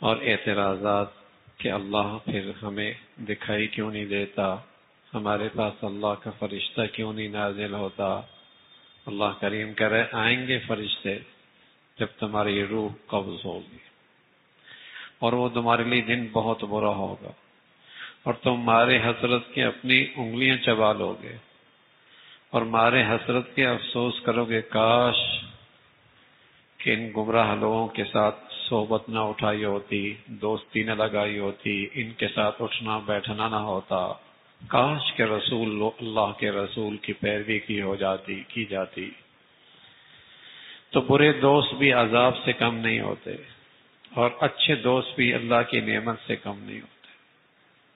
اور اعتراضات کہ اللہ پھر ہمیں دکھائی کیوں نہیں دیتا، ہمارے پاس اللہ کا فرشتہ کیوں نہیں نازل ہوتا۔ اللہ کریم کہہ رہے آئیں گے فرشتے جب تمہاری روح قبض ہوگی، اور وہ تمہارے لیے دن بہت برا ہوگا، اور تم مارے حسرت کی اپنی انگلیاں چبا لو گے، اور مارے حسرت کے افسوس کرو گے کاش کہ ان گمراہ لوگوں کے ساتھ صحبت نہ اٹھائی ہوتی، دوستی نہ لگائی ہوتی، ان کے ساتھ اٹھنا بیٹھنا نہ ہوتا، کاش کہ اللہ کے رسول کی پیروی کی جاتی۔ تو برے دوست بھی عذاب سے کم نہیں ہوتے، اور اچھے دوست بھی اللہ کی نعمت سے کم نہیں ہوتے۔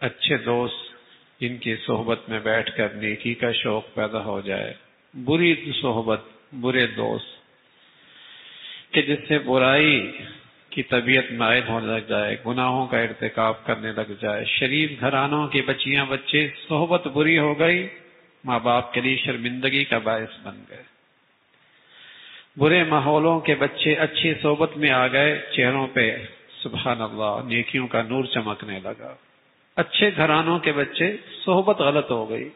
اچھے دوست جن کی صحبت میں بیٹھ کر نیکی کا شوق پیدا ہو جائے، بری صحبت، برے دوست کہ جس سے برائی کی طبیعت مائل ہونے لگ جائے، گناہوں کا ارتکاب کرنے لگ جائے، شریف گھرانوں کی بچیاں بچے صحبت بری ہو گئی، ماں باپ کے لیے شرمندگی کا باعث بن گئے۔ برے ماحولوں کے بچے اچھی صحبت میں آ گئے، چہروں پہ سبحان اللہ نیکیوں کا نور چمکنے لگا۔ اچھے گھرانوں کے بچے صحبت غلط ہو گئی،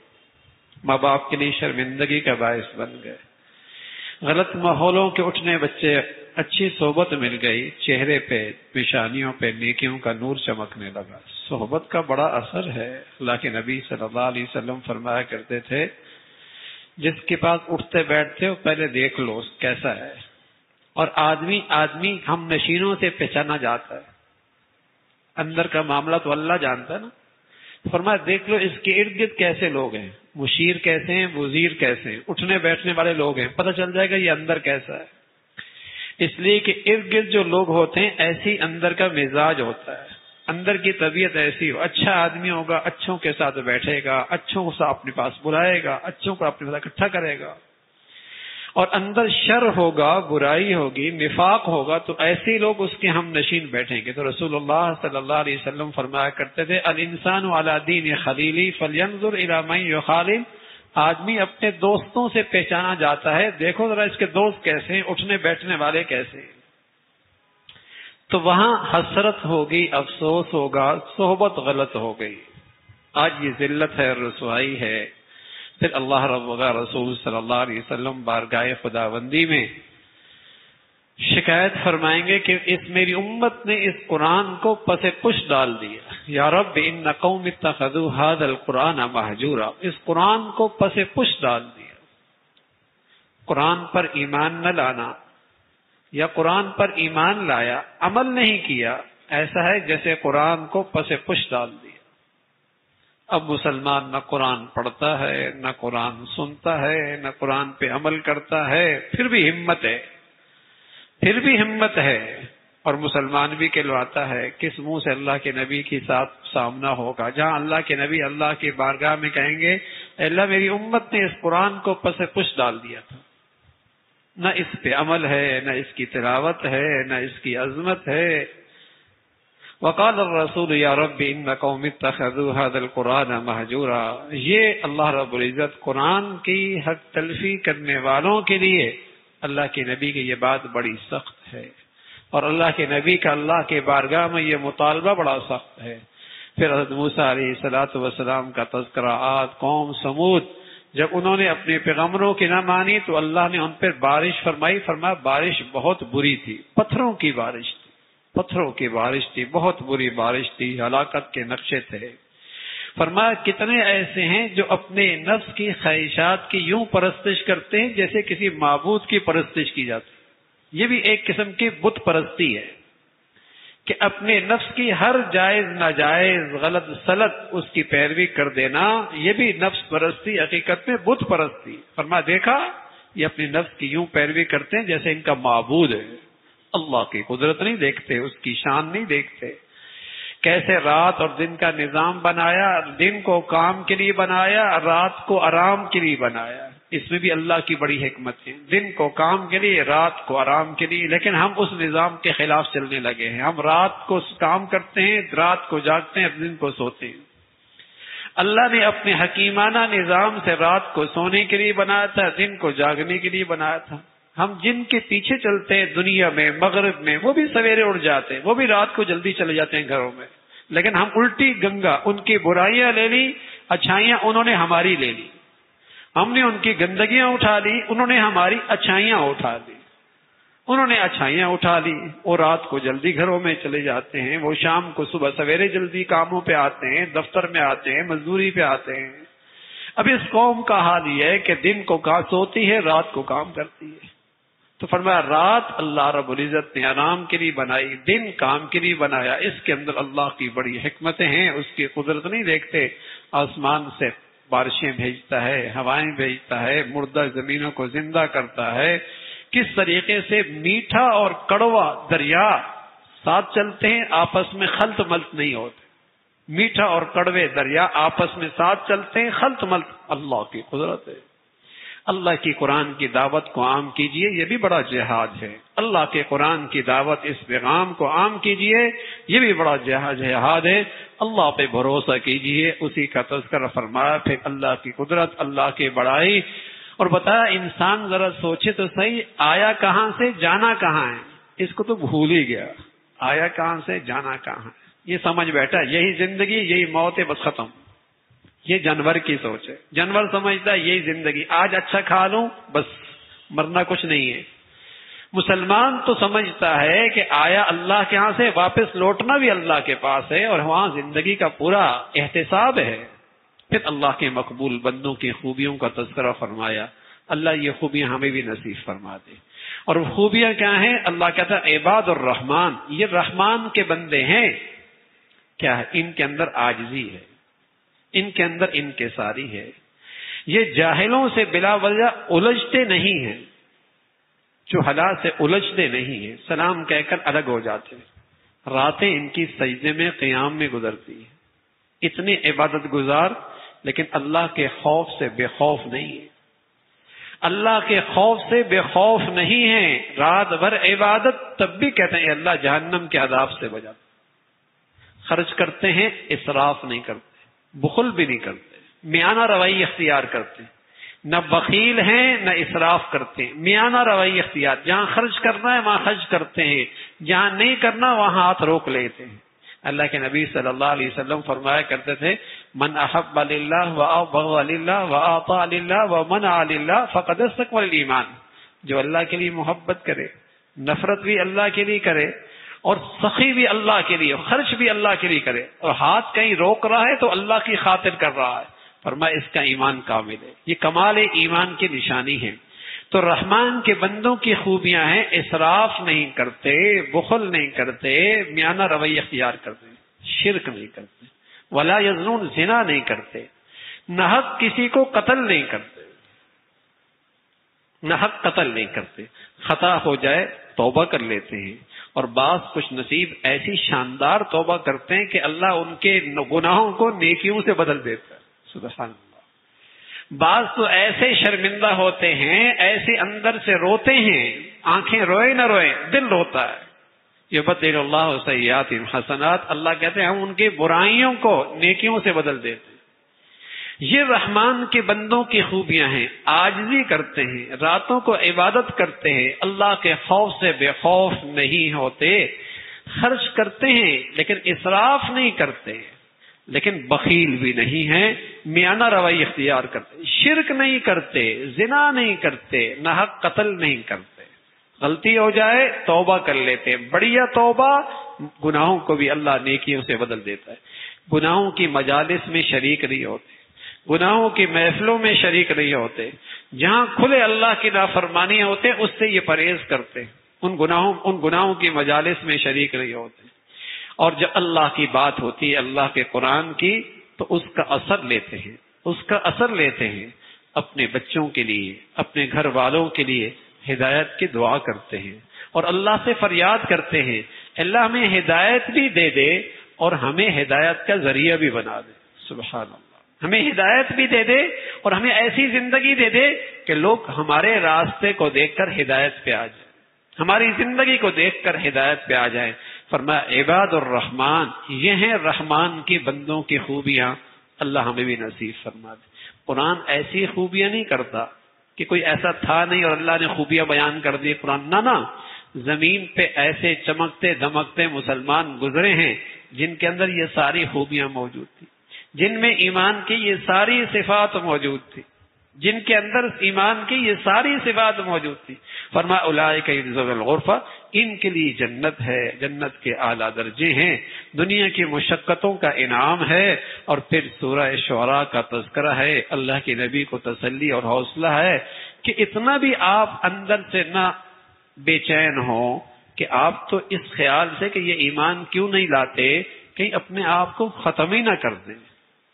ماں باپ کے لیے شرمندگی کا باعث بن گئے۔ غلط ماحولوں کے اٹھنے بچے، اچھی صحبت مل گئی، چہرے پہ پیشانیوں پہ نیکیوں کا نور چمکنے لگا۔ صحبت کا بڑا اثر ہے۔ اللہ کے نبی صلی اللہ علیہ وسلم فرمایا کرتے تھے جس کے پاس اٹھتے بیٹھتے ہو پہلے دیکھ لو کیسا ہے۔ اور آدمی ہم نشینوں سے پہچانا جاتا ہے، اندر کا معاملہ تو اللہ جانتا ہے نا۔ فرمایا دیکھ لو اس کے ارد گرد کیسے لوگ ہیں، مشیر کیسے ہیں، وزیر کیسے ہیں، اٹھنے بیٹھنے والے لوگ ہیں، پتہ چل جائے گا یہ اندر کیسا ہے۔ اس لیے کہ ارد گرد جو لوگ ہوتے ہیں ایسی اندر کا مزاج ہوتا ہے، اندر کی طبیعت ایسی ہو۔ اچھا آدمی ہوگا اچھوں کے ساتھ بیٹھے گا، اچھوں کو اپنے پاس بلائے گا، اچھوں کو اپنے پاس اکٹھا کرے گا۔ اور اندر شر ہوگا، برائی ہوگی، نفاق ہوگا تو ایسے لوگ اس کے ہم نشین بیٹھیں گے۔ تو رسول اللہ صلی اللہ علیہ وسلم فرمایا کرتے تھے الانسان علی دین خلیلی فلینظر الی من یخالل۔ آدمی اپنے دوستوں سے پہچانا جاتا ہے، دیکھو ذرا اس کے دوست کیسے ہیں، اٹھنے بیٹھنے والے کیسے ہیں۔ تو وہاں حسرت ہوگی، افسوس ہوگا، صحبت غلط ہو گئی۔ آج یہ ذلت ہے، رسوائی ہے۔ پھر اللہ رب رسول صلی اللہ علیہ وسلم بارگاہ خداوندی میں شکایت فرمائیں گے کہ اس میری امت نے اس قرآن کو پس پش ڈال دیا۔ یا رب ان قوم اتخذوا هذا القرآن مہجورا، اس قرآن کو پس پش ڈال دیا۔ قرآن پر ایمان نہ لانا یا قرآن پر ایمان لایا عمل نہیں کیا، ایسا ہے جیسے قرآن کو پس پش ڈال دیا۔ اب مسلمان نہ قرآن پڑھتا ہے، نہ قرآن سنتا ہے، نہ قرآن پہ عمل کرتا ہے، پھر بھی ہمت ہے اور مسلمان بھی کہلواتا ہے۔ کس منہ سے اللہ کے نبی کے ساتھ سامنا ہوگا جہاں اللہ کے نبی اللہ کی بارگاہ میں کہیں گے اے اللہ میری امت نے اس قرآن کو پس پش ڈال دیا تھا، نہ اس پہ عمل ہے، نہ اس کی تلاوت ہے، نہ اس کی عظمت ہے۔ وقال الرسول یا رب ان قوم اتخذوا هذا القرآن مہجورا۔ یہ اللہ رب العزت قرآن کی حق تلفی کرنے والوں کے لیے اللہ کے نبی کی یہ بات بڑی سخت ہے، اور اللہ کے نبی کا اللہ کے بارگاہ میں یہ مطالبہ بڑا سخت ہے۔ پھر حضرت موسیٰ علیہ السلام کا تذکرہ، عاد، قوم ثمود، جب انہوں نے اپنے پیغمبروں کی نہ مانی تو اللہ نے ان پر بارش فرمائی، فرمایا بارش بہت بری تھی، پتھروں کی بارش تھی، بہت بری بارش تھی، ہلاکت کے نقشے تھے۔ فرمایا کتنے ایسے ہیں جو اپنے نفس کی خواہشات کی یوں پرستش کرتے ہیں جیسے کسی معبود کی پرستش کی جاتی ہے۔ یہ بھی ایک قسم کی بت پرستی ہے کہ اپنے نفس کی ہر جائز ناجائز غلط سلط اس کی پیروی کر دینا، یہ بھی نفس پرستی، حقیقت میں بت پرستی۔ فرمایا دیکھا یہ اپنے نفس کی یوں پیروی کرتے ہیں جیسے ان کا معبود ہے، اللہ کی قدرت نہیں دیکھتے، اس کی شان نہیں دیکھتے۔ کیسے رات اور دن کا نظام بنایا، دن کو کام کے لیے بنایا، رات کو آرام کے لیے بنایا۔ اس میں بھی اللہ کی بڑی حکمت ہے، دن کو کام کے لیے، رات کو آرام کے لیے، لیکن ہم اس نظام کے خلاف چلنے لگے ہیں۔ ہم رات کو کام کرتے ہیں، رات کو جاگتے ہیں، دن کو سوتے ہیں۔ اللہ نے اپنے حکیمانہ نظام سے رات کو سونے کے لیے بنایا تھا، دن کو جاگنے کے لیے بنایا تھا۔ ہم جن کے پیچھے چلتے ہیں دنیا میں مغرب میں، وہ بھی سویرے اٹھ جاتے ہیں، وہ بھی رات کو جلدی چلے جاتے ہیں گھروں میں، لیکن ہم الٹی گنگا، ان کی برائیاں لے لی، اچھائیاں انہوں نے ہماری لے لی، ہم نے ان کی گندگیاں اٹھا لی، انہوں نے ہماری اچھائیاں اٹھا لی، انہوں نے اچھائیاں اٹھا لی، وہ رات کو جلدی گھروں میں چلے جاتے ہیں، وہ شام کو صبح سویرے جلدی کاموں پہ آتے ہیں، دفتر میں آتے ہیں، مزدوری پہ آتے ہیں۔ اب اس قوم کا حال یہ ہے کہ دن کو سوتی ہے، رات کو کام کرتی ہے۔ تو فرمایا رات اللہ رب العزت نے آرام کے لیے بنائی، دن کام کے لیے بنایا، اس کے اندر اللہ کی بڑی حکمتیں ہیں، اس کی قدرت نہیں دیکھتے؟ آسمان سے بارشیں بھیجتا ہے، ہوائیں بھیجتا ہے، مردہ زمینوں کو زندہ کرتا ہے، کس طریقے سے میٹھا اور کڑوا دریا ساتھ چلتے ہیں، آپس میں خلط ملط نہیں ہوتے، میٹھا اور کڑوے دریا آپس میں ساتھ چلتے ہیں، خلط ملط اللہ کی قدرت ہے۔ اللہ کی قرآن کی دعوت کو عام کیجئے، یہ بھی بڑا جہاد ہے۔ اللہ کے قرآن کی دعوت، اس پیغام کو عام کیجئے، یہ بھی بڑا جہاد ہے۔ اللہ پہ بھروسہ کیجئے، اسی کا تذکرہ فرمایا، پھر اللہ کی قدرت، اللہ کی بڑائی، اور بتایا انسان ذرا سوچے تو صحیح، آیا کہاں سے جانا کہاں ہے؟ اس کو تو بھول ہی گیا، آیا کہاں سے جانا کہاں ہے، یہ سمجھ بیٹھا یہی زندگی یہی موت ہے، بس ختم۔ یہ جانور کی سوچ ہے، جانور سمجھتا ہے یہی زندگی، آج اچھا کھا لوں بس، مرنا کچھ نہیں ہے۔ مسلمان تو سمجھتا ہے کہ آیا اللہ کے ہاں سے، واپس لوٹنا بھی اللہ کے پاس ہے، اور وہاں زندگی کا پورا احتساب ہے۔ پھر اللہ کے مقبول بندوں کی خوبیوں کا تذکرہ فرمایا، اللہ یہ خوبیاں ہمیں بھی نصیب فرما دے۔ اور وہ خوبیاں کیا ہیں؟ اللہ کہتا ہے عباد الرحمن، یہ رحمان کے بندے ہیں، کیا ہے؟ ان کے اندر عاجزی ہے، ان کے اندر انکساری ہے، یہ جاہلوں سے بلا وجہ الجھتے نہیں ہیں، جو حالات سے الجھتے نہیں ہیں، سلام کہہ کر الگ ہو جاتے ہیں، راتیں ان کی سجدے میں قیام میں گزرتی ہیں، اتنے عبادت گزار، لیکن اللہ کے خوف سے بے خوف نہیں ہے، اللہ کے خوف سے بے خوف نہیں ہیں، رات بھر عبادت، تب بھی کہتے ہیں اللہ جہنم کے عذاب سے بچا۔ خرچ کرتے ہیں، اسراف نہیں کرتے، بخل بھی نہیں کرتے، میانہ روی اختیار کرتے، نہ بخیل ہیں نہ اسراف کرتے ہیں، میانہ روی اختیار، جہاں خرچ کرنا ہے وہاں خرچ کرتے ہیں، جہاں نہیں کرنا وہاں ہاتھ روک لیتے ہیں۔ اللہ کے نبی صلی اللہ علیہ وسلم فرمایا کرتے تھے، من احب للہ وابغض للہ واعطى للہ ومنع للہ فقد استكمل الایمان، جو اللہ کے لیے محبت کرے، نفرت بھی اللہ کے لیے کرے، اور سخی بھی اللہ کے لیے، خرچ بھی اللہ کے لیے کرے، اور ہاتھ کہیں روک رہا ہے تو اللہ کی خاطر کر رہا ہے، فرمایا اس کا ایمان کامل ہے۔ یہ کمال ایمان کی نشانی ہے۔ تو رحمان کے بندوں کی خوبیاں ہیں، اسراف نہیں کرتے، بخل نہیں کرتے، میانہ روی اختیار کرتے، شرک نہیں کرتے، ولا یزنون، زنا نہیں کرتے، ناحق کسی کو قتل نہیں کرتے، ناحق قتل نہیں کرتے، خطا ہو جائے توبہ کر لیتے ہیں، اور بعض خوش نصیب ایسی شاندار توبہ کرتے ہیں کہ اللہ ان کے گناہوں کو نیکیوں سے بدل دیتا ہے، سبحان اللہ۔ بعض تو ایسے شرمندہ ہوتے ہیں، ایسے اندر سے روتے ہیں، آنکھیں روئے نہ روئے، دل روتا ہے۔ یبدل اللہ سیئات حسنات، اللہ کہتے ہیں ہم ان کی برائیوں کو نیکیوں سے بدل دیتے ہیں۔ یہ رحمان کے بندوں کی خوبیاں ہیں، عاجزی کرتے ہیں، راتوں کو عبادت کرتے ہیں، اللہ کے خوف سے بے خوف نہیں ہوتے، خرچ کرتے ہیں لیکن اسراف نہیں کرتے، لیکن بخیل بھی نہیں ہیں، میانہ روی اختیار کرتے، شرک نہیں کرتے، زنا نہیں کرتے، ناحق قتل نہیں کرتے، غلطی ہو جائے توبہ کر لیتے، بڑھیا توبہ، گناہوں کو بھی اللہ نیکیوں سے بدل دیتا ہے۔ گناہوں کی مجالس میں شریک نہیں ہوتے، گناہوں کی محفلوں میں شریک نہیں ہوتے، جہاں کھلے اللہ کی نافرمانی ہوتے اس سے یہ پرہیز کرتے، ان گناہوں کی مجالس میں شریک نہیں ہوتے، اور جب اللہ کی بات ہوتی ہے اللہ کے قرآن کی تو اس کا اثر لیتے ہیں، اس کا اثر لیتے ہیں، اپنے بچوں کے لیے، اپنے گھر والوں کے لیے ہدایت کی دعا کرتے ہیں، اور اللہ سے فریاد کرتے ہیں اللہ ہمیں ہدایت بھی دے دے اور ہمیں ہدایت کا ذریعہ بھی بنا دے، سبحان اللہ، ہمیں ہدایت بھی دے دے اور ہمیں ایسی زندگی دے دے کہ لوگ ہمارے راستے کو دیکھ کر ہدایت پہ آ جائیں، ہماری زندگی کو دیکھ کر ہدایت پہ آ جائیں۔ فرمایا عباد الرحمن، یہ ہیں رحمان کی بندوں کی خوبیاں، اللہ ہمیں بھی نصیب فرما دے۔ قرآن ایسی خوبیاں نہیں کرتا کہ کوئی ایسا تھا نہیں اور اللہ نے خوبیاں بیان کر دی قرآن، نہ زمین پہ ایسے چمکتے دمکتے مسلمان گزرے ہیں جن کے اندر یہ ساری خوبیاں موجود تھی، جن میں ایمان کی یہ ساری صفات موجود تھی، جن کے اندر ایمان کی یہ ساری صفات موجود تھی۔ فرمایا اولئک یجزون الغرفہ، ان کے لیے جنت ہے، جنت کے اعلیٰ درجے ہیں، دنیا کی مشقتوں کا انعام ہے۔ اور پھر سورہ شعراء کا تذکرہ ہے، اللہ کے نبی کو تسلی اور حوصلہ ہے کہ اتنا بھی آپ اندر سے نہ بے چین ہو کہ آپ تو اس خیال سے کہ یہ ایمان کیوں نہیں لاتے کہیں اپنے آپ کو ختم ہی نہ کر دیں۔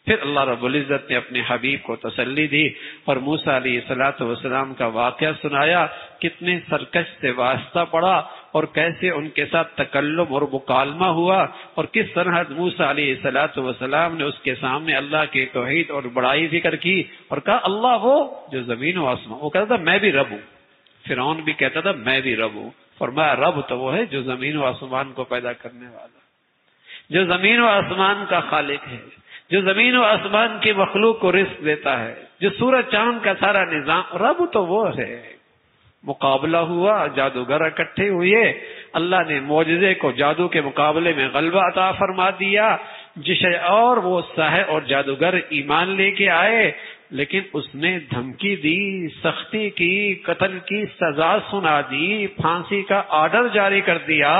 پھر اللہ رب العزت نے اپنے حبیب کو تسلی دی اور موسیٰ علیہ السلام کا واقعہ سنایا، کتنے سرکش سے واسطہ پڑا اور کیسے ان کے ساتھ تکلم اور مکالمہ ہوا، اور کس طرح موسیٰ علیہ السلام نے اس کے سامنے اللہ کی توحید اور بڑائی ذکر کی اور کہا اللہ وہ جو زمین و آسمان، وہ کہتا تھا میں بھی رب ہوں، فرعون بھی کہتا تھا میں بھی رب ہوں، فرمایا رب تو وہ ہے جو زمین و آسمان کو پیدا کرنے والا، جو زمین و آسمان کا خالق ہے، جو زمین و آسمان کی مخلوق کو رزق دیتا ہے، جو سورج چاند کا سارا نظام، رب تو وہ ہے۔ مقابلہ ہوا، جادوگر اکٹھے ہوئے، اللہ نے معجزے کو جادو کے مقابلے میں غلبہ عطا فرما دیا، جسے اور وہ ساحر اور جادوگر ایمان لے کے آئے، لیکن اس نے دھمکی دی، سختی کی، قتل کی سزا سنا دی، پھانسی کا آرڈر جاری کر دیا،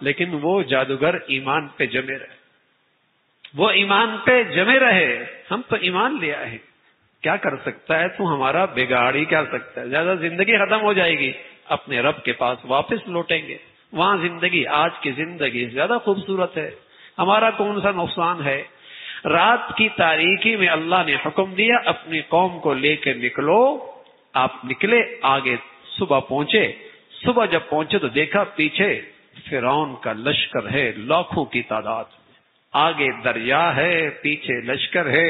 لیکن وہ جادوگر ایمان پہ جمے رہے، وہ ایمان پہ جمے رہے۔ ہم تو ایمان لے آئے، کیا کر سکتا ہے تو ہمارا بگاڑ ہی کیا سکتا ہے، زیادہ زندگی ختم ہو جائے گی، اپنے رب کے پاس واپس لوٹیں گے، وہاں زندگی آج کی زندگی زیادہ خوبصورت ہے، ہمارا کون سا نقصان ہے۔ رات کی تاریکی میں اللہ نے حکم دیا اپنی قوم کو لے کے نکلو، آپ نکلے، آگے صبح پہنچے، صبح جب پہنچے تو دیکھا پیچھے فرعون کا لشکر ہے لاکھوں کی تعداد میں، آگے دریا ہے، پیچھے لشکر ہے۔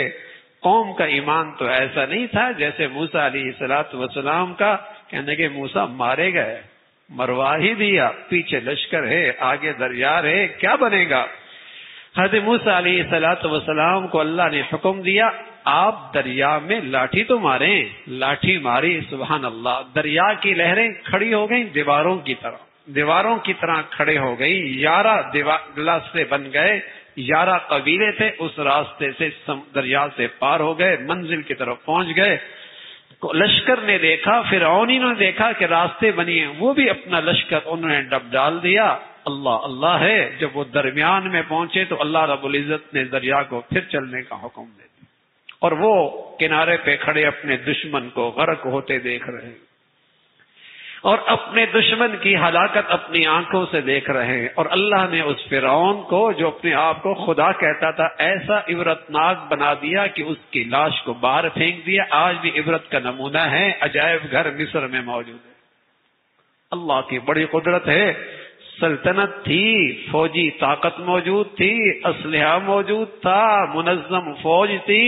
قوم کا ایمان تو ایسا نہیں تھا جیسے موسیٰ علیہ السلام کا، کہنے کہ موسیٰ مارے گئے، مروا ہی دیا، پیچھے لشکر ہے، آگے دریا ہے، کیا بنے گا۔ حضرت موسیٰ علیہ السلام کو اللہ نے حکم دیا آپ دریا میں لاٹھی تو ماریں، لاٹھی ماری، سبحان اللہ، دریا کی لہریں کھڑی ہو گئیں دیواروں کی طرح کھڑے ہو گئی، 11 راستے بن گئے، 11 قبیلے تھے، اس راستے سے دریا سے پار ہو گئے، منزل کی طرف پہنچ گئے۔ لشکر نے دیکھا، فرعونی نے دیکھا کہ راستے بنی ہیں، وہ بھی اپنا لشکر انہوں نے ڈال دیا۔ اللہ اللہ ہے، جب وہ درمیان میں پہنچے تو اللہ رب العزت نے دریا کو پھر چلنے کا حکم دے دیا، اور وہ کنارے پہ کھڑے اپنے دشمن کو غرق ہوتے دیکھ رہے ہیں، اور اپنے دشمن کی ہلاکت اپنی آنکھوں سے دیکھ رہے ہیں۔ اور اللہ نے اس فرعون کو جو اپنے آپ کو خدا کہتا تھا ایسا عبرتناک بنا دیا کہ اس کی لاش کو باہر پھینک دیا۔ آج بھی عبرت کا نمونہ ہے، عجائب گھر مصر میں موجود ہے۔ اللہ کی بڑی قدرت ہے، سلطنت تھی، فوجی طاقت موجود تھی، اسلحہ موجود تھا، منظم فوج تھی،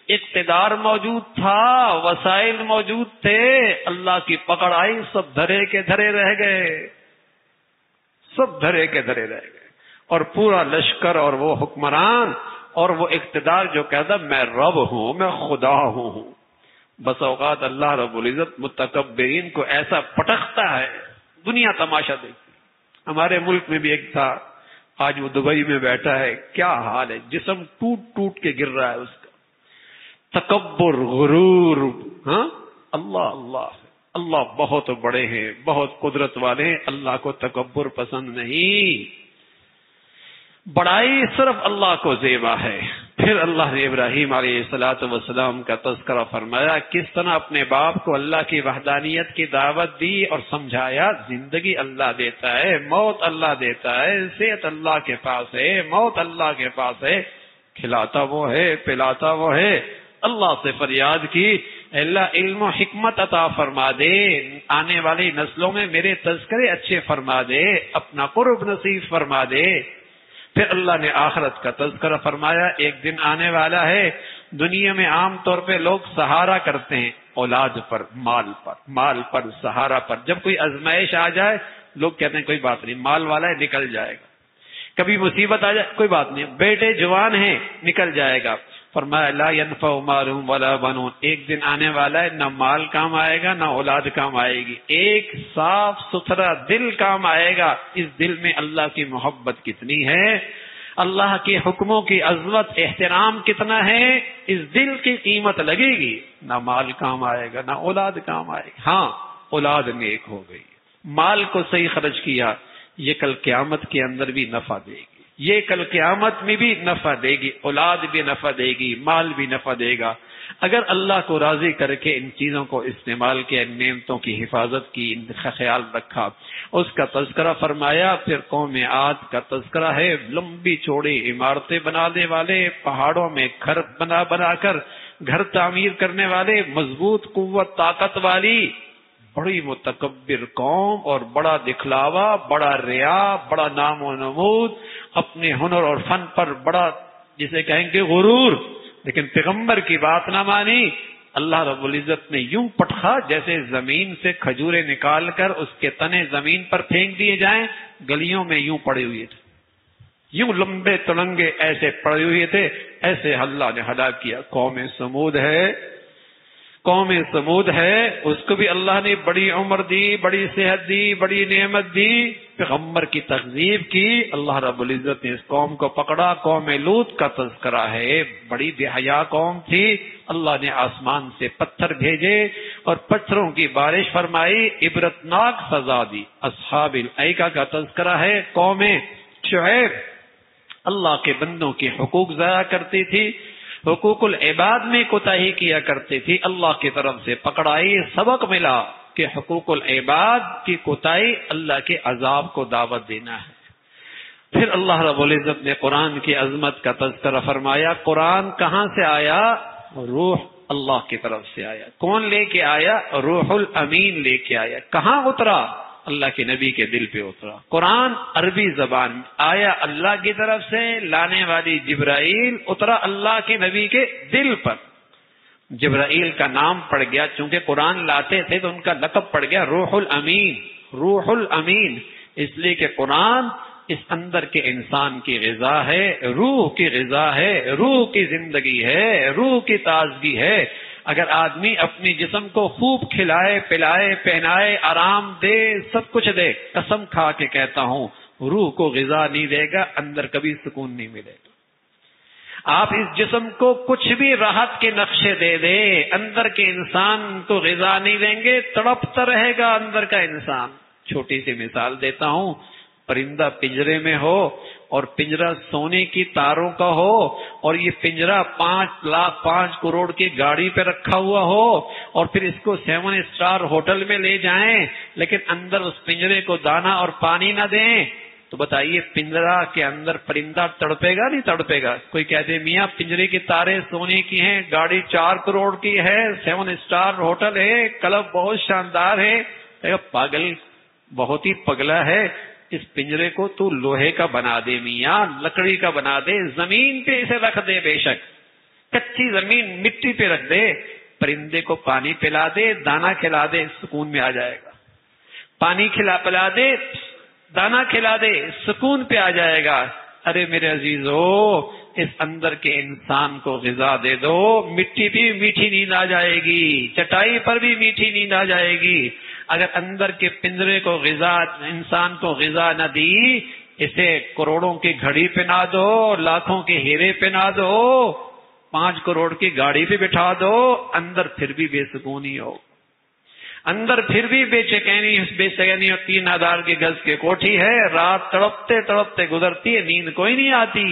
اقتدار موجود تھا، وسائل موجود تھے، اللہ کی پکڑ آئی، سب دھرے کے دھرے رہ گئے، سب دھرے کے دھرے رہ گئے، اور پورا لشکر اور وہ حکمران اور وہ اقتدار جو کہتا میں رب ہوں، میں خدا ہوں۔ بس اوقات اللہ رب العزت متکبرین کو ایسا پٹکتا ہے، دنیا تماشا دیکھتی۔ ہمارے ملک میں بھی ایک تھا، آج وہ دبئی میں بیٹھا ہے، کیا حال ہے، جسم ٹوٹ کے گر رہا ہے اس کا، تکبر، غرور۔ ہاں، اللہ بہت بڑے ہیں، بہت قدرت والے ہیں، اللہ کو تکبر پسند نہیں، بڑائی صرف اللہ کو زیبا ہے۔ پھر اللہ نے ابراہیم علیہ السلام کا تذکرہ فرمایا، کس طرح اپنے باپ کو اللہ کی وحدانیت کی دعوت دی اور سمجھایا زندگی اللہ دیتا ہے، موت اللہ دیتا ہے، صحت اللہ کے پاس ہے، موت اللہ کے پاس ہے، کھلاتا وہ ہے، پلاتا وہ ہے۔ اللہ سے فریاد کی، اللہ علم و حکمت عطا فرما دے، آنے والی نسلوں میں میرے تذکرے اچھے فرما دے، اپنا قرب نصیب فرما دے۔ پھر اللہ نے آخرت کا تذکرہ فرمایا، ایک دن آنے والا ہے، دنیا میں عام طور پہ لوگ سہارا کرتے ہیں اولاد پر، مال پر، سہارا پر۔ جب کوئی آزمائش آ جائے لوگ کہتے ہیں کوئی بات نہیں، مال والا ہے نکل جائے گا، کبھی مصیبت آ جائے کوئی بات نہیں، بیٹے جوان ہیں نکل جائے گا، فرمایا لا ينفع مال ولا بنون، ایک دن آنے والا ہے نہ مال کام آئے گا نہ اولاد کام آئے گی، ایک صاف ستھرا دل کام آئے گا۔ اس دل میں اللہ کی محبت کتنی ہے، اللہ کے حکموں کی عظمت احترام کتنا ہے، اس دل کی قیمت لگے گی، نہ مال کام آئے گا نہ اولاد کام آئے گی۔ ہاں اولاد نیک ہو گئی، مال کو صحیح خرچ کیا، یہ کل قیامت کے اندر بھی نفع دے گی، یہ کل قیامت میں بھی نفع دے گی، اولاد بھی نفع دے گی، مال بھی نفع دے گا۔ اگر اللہ کو راضی کر کے ان چیزوں کو استعمال کیا، ان نعمتوں کی حفاظت کی، ان کا خیال رکھا، اس کا تذکرہ فرمایا۔ پھر قوم عاد کا تذکرہ ہے، لمبی چوڑی عمارتیں بنانے والے، پہاڑوں میں گھر بنا کر گھر تعمیر کرنے والے، مضبوط قوت طاقت والی، بڑی متکبر قوم، اور بڑا دکھلاوا، بڑا ریا، بڑا نام و نمود، اپنے ہنر اور فن پر بڑا جسے کہیں گے غرور، لیکن پیغمبر کی بات نہ مانی۔ اللہ رب العزت نے یوں پٹخا جیسے زمین سے کھجورے نکال کر اس کے تنے زمین پر پھینک دیے جائیں، گلیوں میں یوں پڑے ہوئے تھے، یوں لمبے تلنگے ایسے پڑے ہوئے تھے، ایسے اللہ نے ہلاک کیا۔ قوم سمود ہے، قوم سمود ہے، اس کو بھی اللہ نے بڑی عمر دی، بڑی صحت دی، بڑی نعمت دی، پیغمبر کی تکذیب کی، اللہ رب العزت نے اس قوم کو پکڑا۔ قوم لوط کا تذکرہ ہے، بڑی بے حیا قوم تھی، اللہ نے آسمان سے پتھر بھیجے اور پتھروں کی بارش فرمائی، عبرتناک سزا دی۔ اصحاب الایکہ کا تذکرہ ہے، قوم شعیب اللہ کے بندوں کے حقوق ضائع کرتی تھی، حقوق العباد میں کوتاہی کیا کرتی تھی، اللہ کی طرف سے پکڑائی، سبق ملا کہ حقوق العباد کی کوتاہی اللہ کے عذاب کو دعوت دینا ہے۔ پھر اللہ رب العزت نے قرآن کی عظمت کا تذکرہ فرمایا۔ قرآن کہاں سے آیا؟ روح اللہ کی طرف سے آیا۔ کون لے کے آیا؟ روح الامین لے کے آیا۔ کہاں اترا؟ اللہ کے نبی کے دل پہ اترا۔ قرآن عربی زبان میں آیا، اللہ کی طرف سے، لانے والی جبرائیل، اترا اللہ کے نبی کے دل پر۔ جبرائیل کا نام پڑ گیا، چونکہ قرآن لاتے تھے تو ان کا لقب پڑ گیا روح الامین۔ روح الامین اس لیے کہ قرآن اس اندر کے انسان کی غذا ہے، روح کی غذا ہے، روح کی زندگی ہے، روح کی تازگی ہے۔ اگر آدمی اپنی جسم کو خوب کھلائے پلائے پہنائے آرام دے سب کچھ دے، قسم کھا کے کہتا ہوں روح کو غذا نہیں دے گا، اندر کبھی سکون نہیں ملے گا۔ آپ اس جسم کو کچھ بھی راحت کے نقشے دے دے، اندر کے انسان کو غذا نہیں دیں گے، تڑپتا رہے گا اندر کا انسان۔ چھوٹی سی مثال دیتا ہوں، پرندہ پنجرے میں ہو اور پنجرہ سونے کی تاروں کا ہو اور یہ پنجرہ 5 کروڑ کی گاڑی پہ رکھا ہوا ہو اور پھر اس کو 7 اسٹار ہوٹل میں لے جائیں، لیکن اندر اس پنجرے کو دانا اور پانی نہ دیں، تو بتائیے پنجرہ کے اندر پرندہ تڑپے گا نہیں تڑپے گا؟ کوئی کہتے میاں پنجرے کی تاریں سونے کی ہیں، گاڑی 4 کروڑ کی ہے، 7 اسٹار ہوٹل ہے، کلب بہت شاندار ہے، پاگل، بہت ہی پگلا ہے، اس پنجرے کو تو لوہے کا بنا دے میاں، لکڑی کا بنا دے، زمین پہ اسے رکھ دے، بے شک کچی زمین مٹی پہ رکھ دے، پرندے کو پانی پلا دے، دانا کھلا دے، سکون میں آ جائے گا۔ پانی پلا دے، دانا کھلا دے، سکون پہ آ جائے گا۔ ارے میرے عزیزو، اس اندر کے انسان کو غذا دے دو، مٹی بھی میٹھی نیند آ جائے گی، چٹائی پر بھی میٹھی نیند آ جائے گی۔ اگر اندر کے پنجرے کو غذا، انسان کو غذا نہ دی، اسے کروڑوں کی گھڑی پہنا دو، لاکھوں کے ہیرے پہنا دو، 5 کروڑ کی گاڑی پہ بٹھا دو، اندر پھر بھی بے سکونی ہو، اندر پھر بھی بے چینی ہو، 3000 کی گز کی کوٹھی ہے، رات تڑپتے تڑپتے گزرتی ہے، نیند کوئی نہیں آتی۔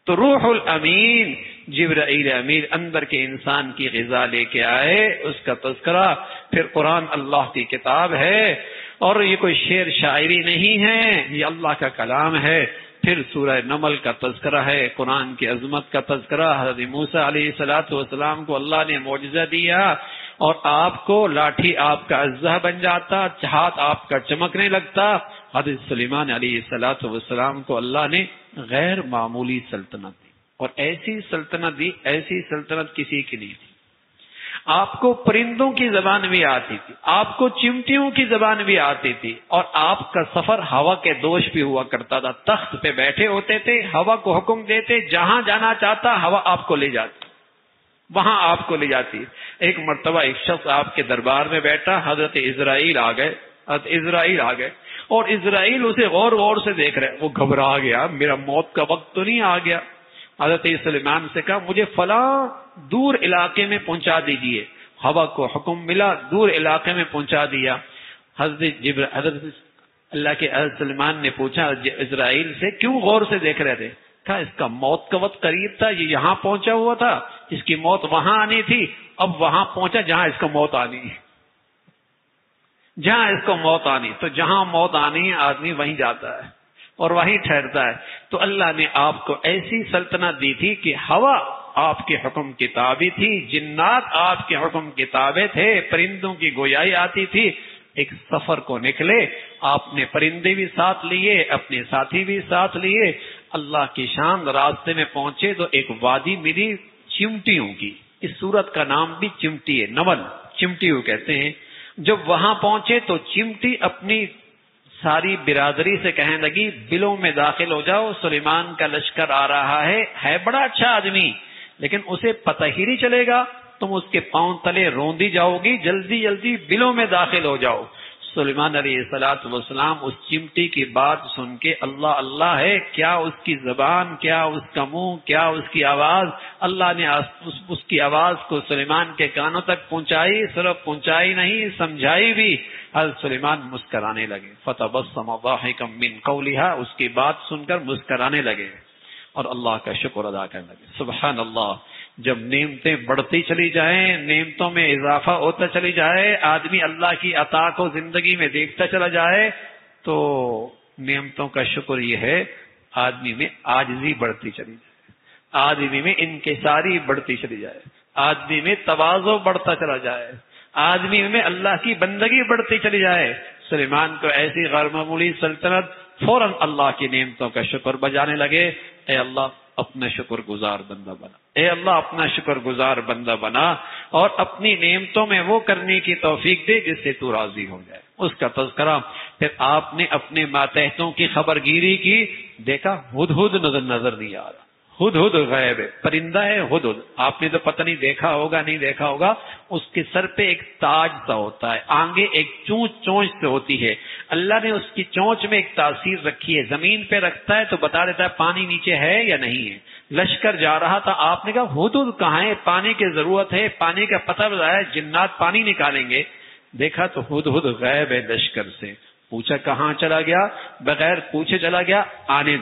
تو روح الامین جبرائیل امین اندر کے انسان کی غذا لے کے آئے، اس کا تذکرہ۔ پھر قرآن اللہ کی کتاب ہے اور یہ کوئی شعر شاعری نہیں ہے، یہ اللہ کا کلام ہے۔ پھر سورہ نمل کا تذکرہ ہے، قرآن کی عظمت کا تذکرہ۔ حضرت موسیٰ علیہ السلام کو اللہ نے معجزہ دیا اور آپ کو لاٹھی آپ کا اژدہا بن جاتا، ہاتھ آپ کا چمکنے لگتا۔ حضرت سلیمان علیہ السلام کو اللہ نے غیر معمولی سلطنت دی اور ایسی سلطنت دی، ایسی سلطنت کسی کی نہیں تھی۔ آپ کو پرندوں کی زبان بھی آتی تھی، آپ کو چمٹیوں کی زبان بھی آتی تھی، اور آپ کا سفر ہوا کے دوش بھی ہوا کرتا تھا. تخت پہ بیٹھے ہوتے تھے، ہوا کو حکم دیتے، جہاں جانا چاہتا ہوا آپ کو لے جاتی، وہاں آپ کو لے جاتی. ایک مرتبہ ایک شخص آپ کے دربار میں بیٹھا، حضرت اسرائیل آ گئے اور اسرائیل اسے غور غور سے دیکھ رہے. وہ گھبرا گیا، میرا موت کا وقت تو نہیں آ گیا؟ حضرت سلیمان سے کہا مجھے فلاں دور علاقے میں پہنچا دیجئے. ہوا کو حکم ملا، دور علاقے میں پہنچا دیا. حضرت اللہ کے حضرت سلیمان نے پوچھا اسرائیل سے کیوں غور سے دیکھ رہے تھے؟ کہا اس کا موت کا وقت قریب تھا، یہ یہاں پہنچا ہوا تھا، اس کی موت وہاں آنی تھی، اب وہاں پہنچا جہاں اس کو موت آنی ہے. جہاں اس کو موت آنی، تو جہاں موت آنی ہے آدمی وہیں جاتا ہے اور وہیں ٹھہرتا ہے. تو اللہ نے آپ کو ایسی سلطنت دی تھی کہ ہوا آپ کے حکم کی تابع تھی، جنات آپ کے حکم کی تابع تھے، پرندوں کی گویائی آتی تھی. ایک سفر کو نکلے، آپ نے پرندے بھی ساتھ لیے، اپنے ساتھی بھی ساتھ لیے. اللہ کی شان، راستے میں پہنچے تو ایک وادی ملی چمٹیوں کی. اس سورت کا نام بھی چمٹی ہے، نمل چمٹیوں کہتے ہیں. جب وہاں پہنچے تو چمٹی اپنی ساری برادری سے کہنے لگی بلوں میں داخل ہو جاؤ، سلیمان کا لشکر آ رہا ہے بڑا اچھا آدمی، لیکن اسے پتہ ہی نہیں چلے گا، تم اس کے پاؤں تلے روندی جاؤ گی، جلدی جلدی بلوں میں داخل ہو جاؤ. سلیمان علیہ الصلوۃ والسلام اس چمٹی کی بات سن کے اللہ اللہ ہے، کیا اس کی زبان، کیا اس کا منہ، کیا اس کی آواز. اللہ نے اس کی آواز کو سلیمان کے کانوں تک پہنچائی، صرف پہنچائی نہیں سمجھائی بھی. حضرت سلیمان مسکرانے لگے، فتبسم ضاحکا من قولها، اس کی بات سن کر مسکرانے لگے اور اللہ کا شکر ادا کرنے لگے. سبحان اللہ. جب نعمتیں بڑھتی چلی جائیں، نعمتوں میں اضافہ ہوتا چلی جائے، آدمی اللہ کی عطا کو زندگی میں دیکھتا چلا جائے، تو نعمتوں کا شکر یہ ہے آدمی میں عاجزی بڑھتی چلی جائے، آدمی میں انکساری بڑھتی چلی جائے، آدمی میں تواضع بڑھتا چلا جائے، آدمی میں اللہ کی بندگی بڑھتی چلی جائے. سلیمان کو ایسی غیر معمولی سلطنت، فوراً اللہ کی نعمتوں کا شکر بجانے لگے. اے اللہ اپنا شکر گزار بندہ بنا، اے اللہ اپنا شکر گزار بندہ بنا، اور اپنی نعمتوں میں وہ کرنے کی توفیق دے جس سے تو راضی ہو جائے. اس کا تذکرہ. پھر آپ نے اپنے ماتحتوں کی خبر گیری کی، دیکھا ہدہد نظر نہیں آ رہا. ہدہد غیب ہے، پرندہ ہے ہدہد. آپ نے تو پتہ نہیں دیکھا ہوگا نہیں دیکھا ہوگا. اس کے سر پہ ایک تاج سا ہوتا ہے، آنگیں ایک چونچ سے ہوتی ہے. اللہ نے اس کی چونچ میں ایک تاثیر رکھی ہے، زمین پہ رکھتا ہے تو بتا دیتا ہے پانی نیچے ہے یا نہیں ہے. لشکر جا رہا تھا، آپ نے کہا ہدہد کہاں ہے، پانی کی ضرورت ہے، پانی کا پتہ بتایا، جنات پانی نکالیں گے. دیکھا تو ہدہد غیب ہے لشکر سے. پوچھا کہاں چلا گیا، بغیر پوچھے چلا گیا. آنے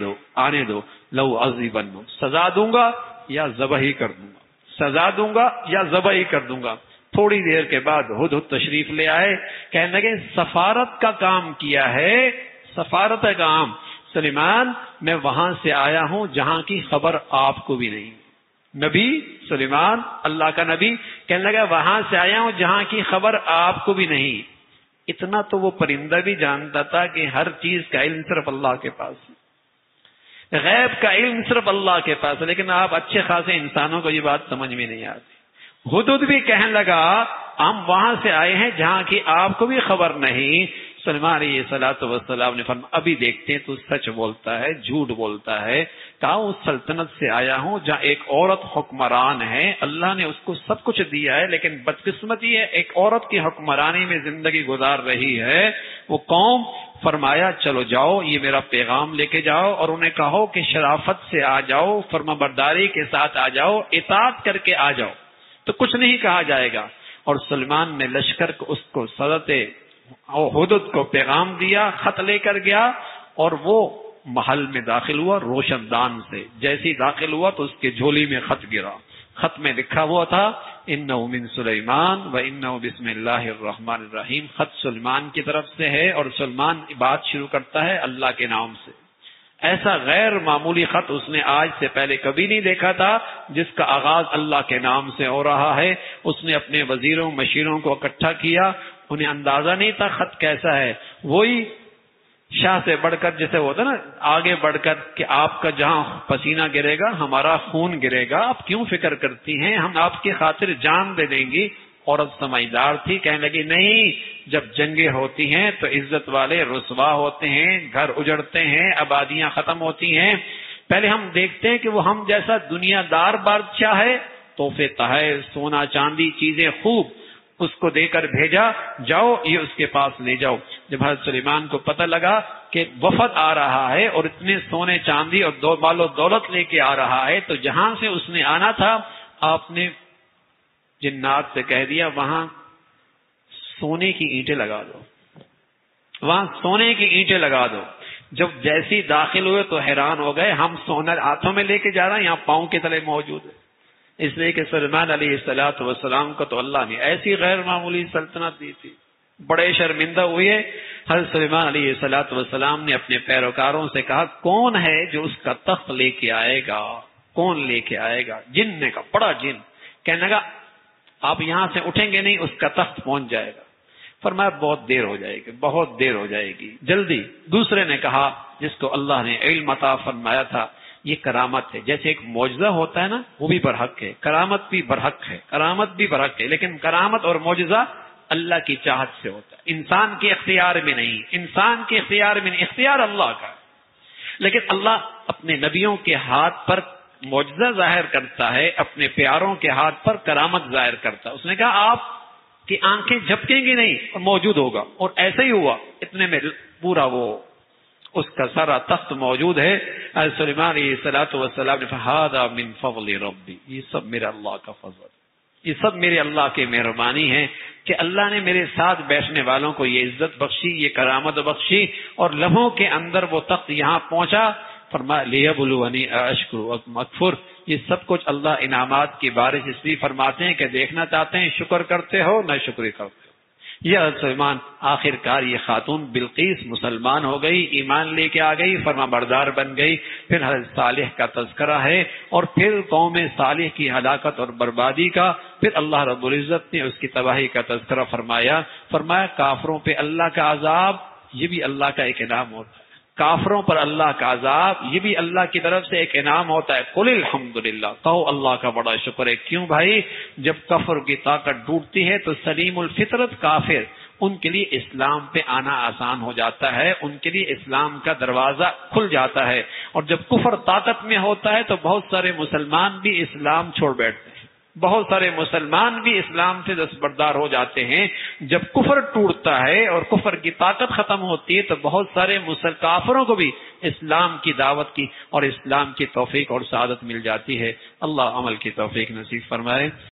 دو لو عذیبن، سزا دوں گا یا ذبح ہی کر دوں گا، سزا دوں گا یا ذبح ہی کر دوں گا. تھوڑی دیر کے بعد ہدہد تشریف لے آئے، کہنے لگے سفارت کا کام کیا ہے، سفارت کا کام. سلیمان میں وہاں سے آیا ہوں جہاں کی خبر آپ کو بھی نہیں. نبی سلیمان اللہ کا نبی کہنے لگا وہاں سے آیا ہوں جہاں کی خبر آپ کو بھی نہیں. اتنا تو وہ پرندہ بھی جانتا تھا کہ ہر چیز کا علم صرف اللہ کے پاس ہے، غیب کا علم صرف اللہ کے پاس ہے. لیکن آپ اچھے خاصے انسانوں کو یہ بات سمجھ میں نہیں آتی. ہدہد بھی کہنے لگا ہم وہاں سے آئے ہیں جہاں کی آپ کو بھی خبر نہیں. سلیمان علیہ الصلوۃ والسلام نے فرمایا ابھی دیکھتے ہیں تو سچ بولتا ہے جھوٹ بولتا ہے. کہا اس سلطنت سے آیا ہوں جہاں ایک عورت حکمران ہے، اللہ نے اس کو سب کچھ دیا ہے، لیکن بدقسمتی ہے ایک عورت کی حکمرانی میں زندگی گزار رہی ہے. وہ قوم فرمایا چلو جاؤ، یہ میرا پیغام لے کے جاؤ، اور انہیں کہو کہ شرافت سے آ جاؤ، فرما برداری کے ساتھ آ جاؤ، اطاعت کر کے آ جاؤ، تو کچھ نہیں کہا جائے گا. اور سلیمان نے لشکر کو اس کو صدت ہدہد کو پیغام دیا، خط لے کر گیا، اور وہ محل میں داخل ہوا روشن دان سے. جیسے داخل ہوا تو اس کے جھولی میں خط گرا. خط میں لکھا ہوا تھا انہ من سلیمان و انہ بسم اللہ الرحمن الرحیم. خط سلیمان کی طرف سے ہے اور سلیمان بات شروع کرتا ہے اللہ کے نام سے. ایسا غیر معمولی خط اس نے آج سے پہلے کبھی نہیں دیکھا تھا جس کا آغاز اللہ کے نام سے ہو رہا ہے. اس نے اپنے وزیروں مشیروں کو اکٹھا کیا. انہیں اندازہ نہیں تھا خط کیسا ہے. وہی شاہ سے بڑھ کر جیسے ہوتا نا آگے بڑھ کر کہ آپ کا جہاں پسینہ گرے گا ہمارا خون گرے گا، آپ کیوں فکر کرتی ہیں، ہم آپ کی خاطر جان دے دیں گی. عورت سمجھدار تھی، کہنے لگی نہیں، جب جنگیں ہوتی ہیں تو عزت والے رسوا ہوتے ہیں، گھر اجڑتے ہیں، آبادیاں ختم ہوتی ہیں، پہلے ہم دیکھتے ہیں کہ وہ ہم جیسا دنیا دار بادشاہ ہے، تحفے تحائف، سونا چاندی، چیزیں خوب اس کو دے کر بھیجا، جاؤ یہ اس کے پاس لے جاؤ۔ جب حضرت سلیمان کو پتہ لگا کہ وفد آ رہا ہے اور اتنے سونے چاندی اور مال و دولت لے کے آ رہا ہے، تو جہاں سے اس نے آنا تھا آپ نے جنات سے کہہ دیا وہاں سونے کی اینٹیں لگا دو، وہاں سونے کی اینٹیں لگا دو۔ جب جیسی داخل ہوئے تو حیران ہو گئے، ہم سونا ہاتھوں میں لے کے جا رہے ہیں، یہاں پاؤں کے تلے موجود ہے۔ اس لیے کہ سلیمان علیہ السلام کو تو اللہ نے ایسی غیر معمولی سلطنت دی تھی، بڑے شرمندہ ہوئے۔ حضرت سلیمان علیہ السلام نے اپنے پیروکاروں سے کہا کون ہے جو اس کا تخت لے کے آئے گا، کون لے کے آئے گا؟ جن نے کہا، بڑا جن کہنے لگا آپ یہاں سے اٹھیں گے نہیں، اس کا تخت پہنچ جائے گا۔ فرمایا بہت دیر ہو جائے گی، بہت دیر ہو جائے گی، جلدی۔ دوسرے نے کہا جس کو اللہ نے علم عطا فرمایا تھا، یہ کرامت ہے، جیسے ایک معجزہ ہوتا ہے نا، وہ بھی برحق ہے، کرامت بھی برحق ہے، کرامت بھی برحق ہے، لیکن کرامت اور معجزہ اللہ کی چاہت سے ہوتا ہے، انسان کے اختیار میں نہیں، انسان کے اختیار میں نہیں، اختیار اللہ کا ہے۔ لیکن اللہ اپنے نبیوں کے ہاتھ پر معجزہ ظاہر کرتا ہے، اپنے پیاروں کے ہاتھ پر کرامت ظاہر کرتا ہے۔ اس نے کہا آپ کی آنکھیں جھپکیں گی نہیں اور موجود ہوگا، اور ایسا ہی ہوا، اتنے میں پورا وہ اس کا سارا تخت موجود ہے۔ حضرت سلیمان علیہ السلام نے فرمایا من فضل ربی، یہ سب میرے اللہ کا فضل، یہ سب میرے اللہ کی مہربانی ہے کہ اللہ نے میرے ساتھ بیٹھنے والوں کو یہ عزت بخشی، یہ کرامت بخشی، اور لمحوں کے اندر وہ تخت یہاں پہنچا۔ فرمایا لیبلونی اشکر ام اکفر، یہ سب کچھ اللہ انعامات کی بارش اس لیے فرماتے ہیں کہ دیکھنا چاہتے ہیں شکر کرتے ہو نہ شکر کرتے ہو۔ یہ حضرت سلیمان آخر کار یہ خاتون بلقیس مسلمان ہو گئی، ایمان لے کے آ گئی، فرما بردار بن گئی۔ پھر حضرت صالح کا تذکرہ ہے، اور پھر قوم صالح کی ہلاکت اور بربادی کا، پھر اللہ رب العزت نے اس کی تباہی کا تذکرہ فرمایا۔ فرمایا کافروں پہ اللہ کا عذاب یہ بھی اللہ کا ایک انعام ہوتا ہے، کافروں پر اللہ کا عذاب یہ بھی اللہ کی طرف سے ایک انعام ہوتا ہے۔ قل الحمدللہ، کہو اللہ کا بڑا شکر ہے۔ کیوں بھائی؟ جب کفر کی طاقت ڈوبتی ہے تو سلیم الفطرت کافر، ان کے لیے اسلام پہ آنا آسان ہو جاتا ہے، ان کے لیے اسلام کا دروازہ کھل جاتا ہے۔ اور جب کفر طاقت میں ہوتا ہے تو بہت سارے مسلمان بھی اسلام چھوڑ بیٹھتے ہیں، بہت سارے مسلمان بھی اسلام سے دستبردار ہو جاتے ہیں۔ جب کفر ٹوٹتا ہے اور کفر کی طاقت ختم ہوتی ہے تو بہت سارے کافروں کو بھی اسلام کی دعوت کی اور اسلام کی توفیق اور سعادت مل جاتی ہے۔ اللہ عمل کی توفیق نصیب فرمائے۔